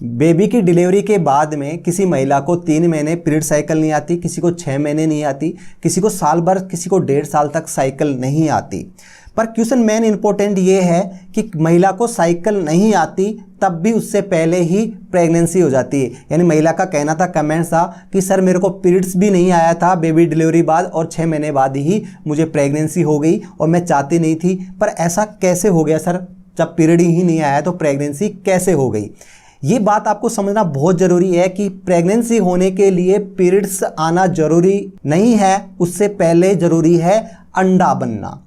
Baby की delivery के बाद में किसी महिला को 3 महीने पीरियड साइकिल नहीं आती, किसी को 6 महीने नहीं आती, किसी को साल भर, किसी को 1.5 साल तक साइकिल नहीं आती। पर क्वेश्चन मेन इंपॉर्टेंट ये है कि महिला को साइकिल नहीं आती तब भी उससे पहले ही प्रेगनेंसी हो जाती है। यानी महिला का कहना था, कमेंट्स था कि सर मेरे को पीरियड्स भी नहीं आया था बेबी डिलीवरी बाद और 6 महीने बाद ही मुझे प्रेगनेंसी हो गई और मैं चाहती नहीं थी। पर ऐसा कैसे हो गया सर, जब पीरियड ही नहीं आया तो प्रेगनेंसी कैसे हो गई? ये बात आपको समझना बहुत ज़रूरी है कि प्रेगनेंसी होने के लिए पीरियड्स आना ज़रूरी नहीं है, उससे पहले ज़रूरी है अंडा बनना।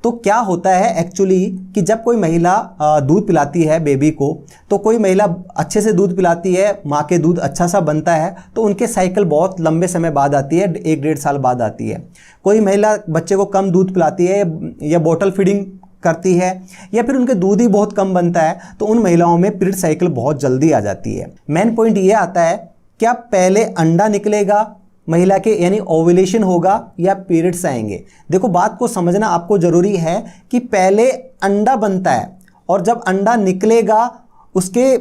तो क्या होता है एक्चुअली कि जब कोई महिला दूध पिलाती है बेबी को, तो कोई महिला अच्छे से दूध पिलाती है, माँ के दूध अच्छा सा बनता है तो उनके साइकिल बहुत लंबे समय बाद आती है, 1-1.5 साल बाद आती है। कोई महिला बच्चे को कम दूध पिलाती है या बोतल फीडिंग करती है या फिर उनके दूध ही बहुत कम बनता है तो उन महिलाओं में पीरियड साइकिल बहुत जल्दी आ जाती है। मेन पॉइंट ये आता है, क्या पहले अंडा निकलेगा महिला के यानी ओव्यूलेशन होगा या पीरियड्स आएंगे? देखो बात को समझना आपको ज़रूरी है कि पहले अंडा बनता है और जब अंडा निकलेगा उसके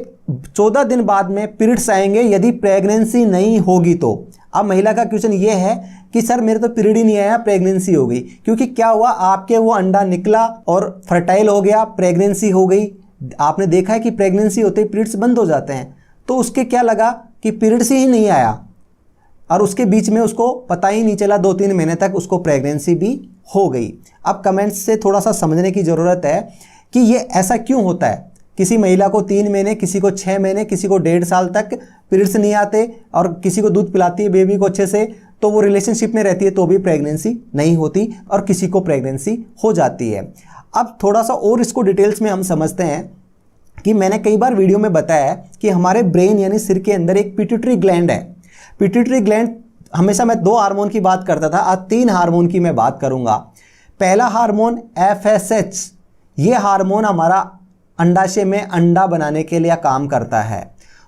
14 दिन बाद में पीरियड्स आएंगे यदि प्रेगनेंसी नहीं होगी तो। अब महिला का क्वेश्चन ये है कि सर मेरे तो पीरियड ही नहीं आया, प्रेगनेंसी हो गई। क्योंकि क्या हुआ, आपके वो अंडा निकला और फर्टाइल हो गया, प्रेगनेंसी हो गई। आपने देखा है कि प्रेगनेंसी होते ही पीरियड्स बंद हो जाते हैं, तो उसके क्या लगा कि पीरियड्स ही नहीं आया और उसके बीच में उसको पता ही नहीं चला, 2-3 महीने तक उसको प्रेगनेंसी भी हो गई। अब कमेंट्स से थोड़ा सा समझने की ज़रूरत है कि ये ऐसा क्यों होता है। किसी महिला को 3 महीने, किसी को 6 महीने, किसी को 1.5 साल तक पीरियड्स नहीं आते और किसी को दूध पिलाती है बेबी को अच्छे से तो वो रिलेशनशिप में रहती है तो भी प्रेगनेंसी नहीं होती और किसी को प्रेगनेंसी हो जाती है। अब थोड़ा सा और इसको डिटेल्स में हम समझते हैं कि मैंने कई बार वीडियो में बताया कि हमारे ब्रेन यानी सिर के अंदर एक पिट्यूटरी ग्लैंड है। पिट्यूटरी ग्लैंड, हमेशा मैं 2 हार्मोन की बात करता था, आज 3 हार्मोन की मैं बात करूंगा। पहला हार्मोन FSH, ये हार्मोन हमारा अंडाशय में अंडा बनाने के लिए काम करता है।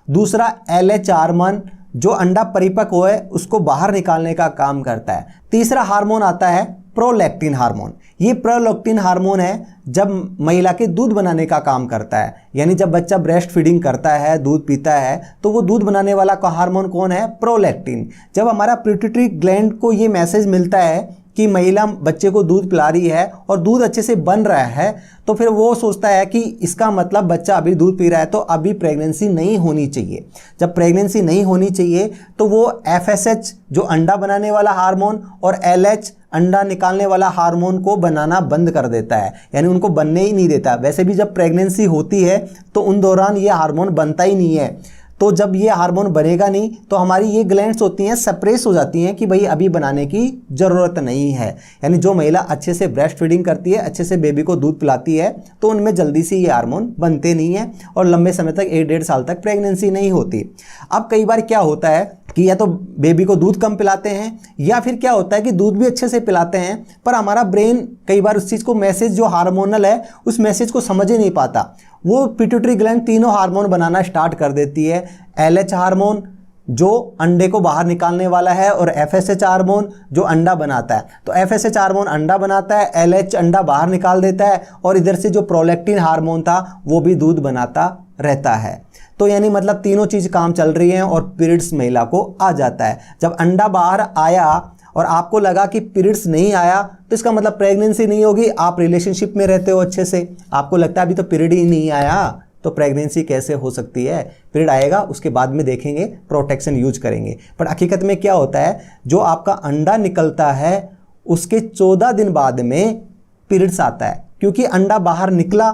दूसरा LH हार्मोन जो अंडा परिपक्व हो है उसको बाहर निकालने का काम करता है। तीसरा हार्मोन आता है प्रोलैक्टिन हार्मोन। ये प्रोलैक्टिन हार्मोन है जब महिला के दूध बनाने का काम करता है, यानी जब बच्चा ब्रेस्ट फीडिंग करता है, दूध पीता है तो वो दूध बनाने वाला का हार्मोन कौन है? प्रोलैक्टिन। जब हमारा पिट्यूटरी ग्लैंड को ये मैसेज मिलता है कि महिला बच्चे को दूध पिला रही है और दूध अच्छे से बन रहा है तो फिर वो सोचता है कि इसका मतलब बच्चा अभी दूध पी रहा है तो अभी प्रेगनेंसी नहीं होनी चाहिए। जब प्रेगनेंसी नहीं होनी चाहिए तो वो FSH जो अंडा बनाने वाला हार्मोन और LH अंडा निकालने वाला हार्मोन को बनाना बंद कर देता है, यानी उनको बनने ही नहीं देता। वैसे भी जब प्रेगनेंसी होती है तो उन दौरान ये हार्मोन बनता ही नहीं है, तो जब ये हार्मोन बनेगा नहीं तो हमारी ये ग्लैंड्स होती हैं सप्रेस हो जाती हैं कि भाई अभी बनाने की ज़रूरत नहीं है। यानी जो महिला अच्छे से ब्रेस्ट फीडिंग करती है, अच्छे से बेबी को दूध पिलाती है तो उनमें जल्दी से ये हार्मोन बनते नहीं हैं और लंबे समय तक 1-1.5 साल तक प्रेगनेंसी नहीं होती। अब कई बार क्या होता है कि या तो बेबी को दूध कम पिलाते हैं या फिर क्या होता है कि दूध भी अच्छे से पिलाते हैं पर हमारा ब्रेन कई बार उस चीज़ को मैसेज जो हार्मोनल है उस मैसेज को समझ ही नहीं पाता। वो पिट्यूटरी ग्लैंड तीनों हार्मोन बनाना स्टार्ट कर देती है। LH हार्मोन जो अंडे को बाहर निकालने वाला है और FSH हार्मोन जो अंडा बनाता है। तो FSH हार्मोन अंडा बनाता है, LH अंडा बाहर निकाल देता है और इधर से जो प्रोलैक्टिन हार्मोन था वो भी दूध बनाता रहता है। तो यानी मतलब तीनों चीज़ काम चल रही हैं और पीरियड्स महिला को आ जाता है। जब अंडा बाहर आया और आपको लगा कि पीरियड्स नहीं आया तो इसका मतलब प्रेगनेंसी नहीं होगी। आप रिलेशनशिप में रहते हो अच्छे से, आपको लगता है अभी तो पीरियड ही नहीं आया तो प्रेगनेंसी कैसे हो सकती है? पीरियड आएगा उसके बाद में देखेंगे, प्रोटेक्शन यूज करेंगे। पर हकीकत में क्या होता है, जो आपका अंडा निकलता है उसके 14 दिन बाद में पीरियड्स आता है। क्योंकि अंडा बाहर निकला,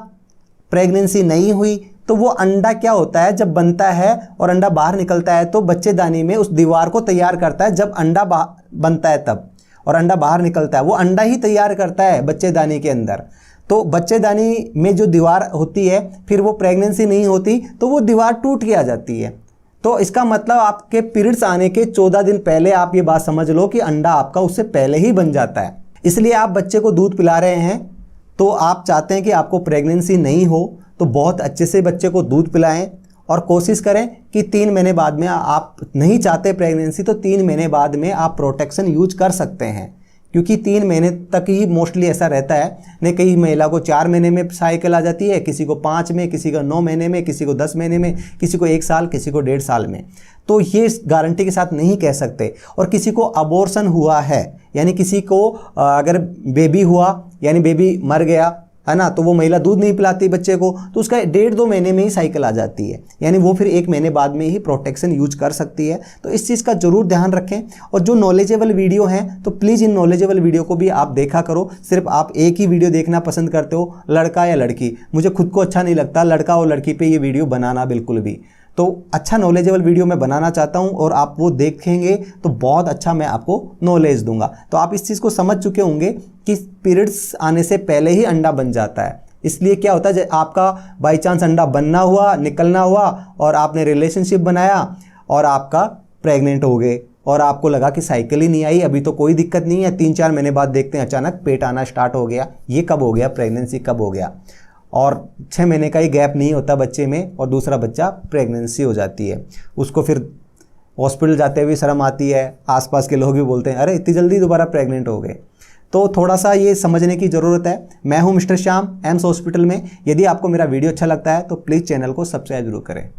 प्रेगनेंसी नहीं हुई तो वो अंडा क्या होता है, जब बनता है और अंडा बाहर निकलता है तो बच्चेदानी में उस दीवार को तैयार करता है। जब अंडा बनता है तब और अंडा बाहर निकलता है वो अंडा ही तैयार करता है बच्चेदानी के अंदर। तो बच्चेदानी में जो दीवार होती है फिर वो प्रेगनेंसी नहीं होती तो वो दीवार टूट के आ जाती है। तो इसका मतलब आपके पीरियड्स आने के 14 दिन पहले आप ये बात समझ लो कि अंडा आपका उससे पहले ही बन जाता है। इसलिए आप बच्चे को दूध पिला रहे हैं तो आप चाहते हैं कि आपको प्रेगनेंसी नहीं हो तो बहुत अच्छे से बच्चे को दूध पिलाएं और कोशिश करें कि 3 महीने बाद में, आप नहीं चाहते प्रेगनेंसी तो 3 महीने बाद में आप प्रोटेक्शन यूज कर सकते हैं। क्योंकि 3 महीने तक ही मोस्टली ऐसा रहता है। नहीं, कई महिला को 4 महीने में साइकिल आ जाती है, किसी को 5 में, किसी को 9 महीने में, किसी को 10 महीने में, किसी को 1 साल, किसी को 1.5 साल में। तो ये गारंटी के साथ नहीं कह सकते। और किसी को अबॉर्शन हुआ है, यानी किसी को अगर बेबी हुआ यानी बेबी मर गया है ना, तो वो महिला दूध नहीं पिलाती बच्चे को, तो उसका 1.5-2 महीने में ही साइकिल आ जाती है, यानी वो फिर 1 महीने बाद में ही प्रोटेक्शन यूज कर सकती है। तो इस चीज़ का जरूर ध्यान रखें। और जो नॉलेजेबल वीडियो हैं तो प्लीज़ इन नॉलेजेबल वीडियो को भी आप देखा करो। सिर्फ आप एक ही वीडियो देखना पसंद करते हो, लड़का या लड़की, मुझे खुद को अच्छा नहीं लगता लड़का और लड़की पे ये वीडियो बनाना बिल्कुल भी। तो अच्छा नॉलेजेबल वीडियो मैं बनाना चाहता हूं और आप वो देखेंगे तो बहुत अच्छा मैं आपको नॉलेज दूंगा। तो आप इस चीज़ को समझ चुके होंगे कि पीरियड्स आने से पहले ही अंडा बन जाता है। इसलिए क्या होता है, जब आपका बाई चांस अंडा बनना हुआ, निकलना हुआ और आपने रिलेशनशिप बनाया और आपका प्रेग्नेंट हो गए और आपको लगा कि साइकिल ही नहीं आई, अभी तो कोई दिक्कत नहीं है, 3-4 महीने बाद देखते हैं अचानक पेट आना स्टार्ट हो गया। ये कब हो गया? प्रेगनेंसी कब हो गया? और 6 महीने का ही गैप नहीं होता बच्चे में और दूसरा बच्चा प्रेगनेंसी हो जाती है। उसको फिर हॉस्पिटल जाते हुए शर्म आती है, आसपास के लोग भी बोलते हैं अरे इतनी जल्दी दोबारा प्रेग्नेंट हो गए। तो थोड़ा सा ये समझने की ज़रूरत है। मैं हूं मिस्टर श्याम, एम्स हॉस्पिटल में। यदि आपको मेरा वीडियो अच्छा लगता है तो प्लीज़ चैनल को सब्सक्राइब जरूर करें।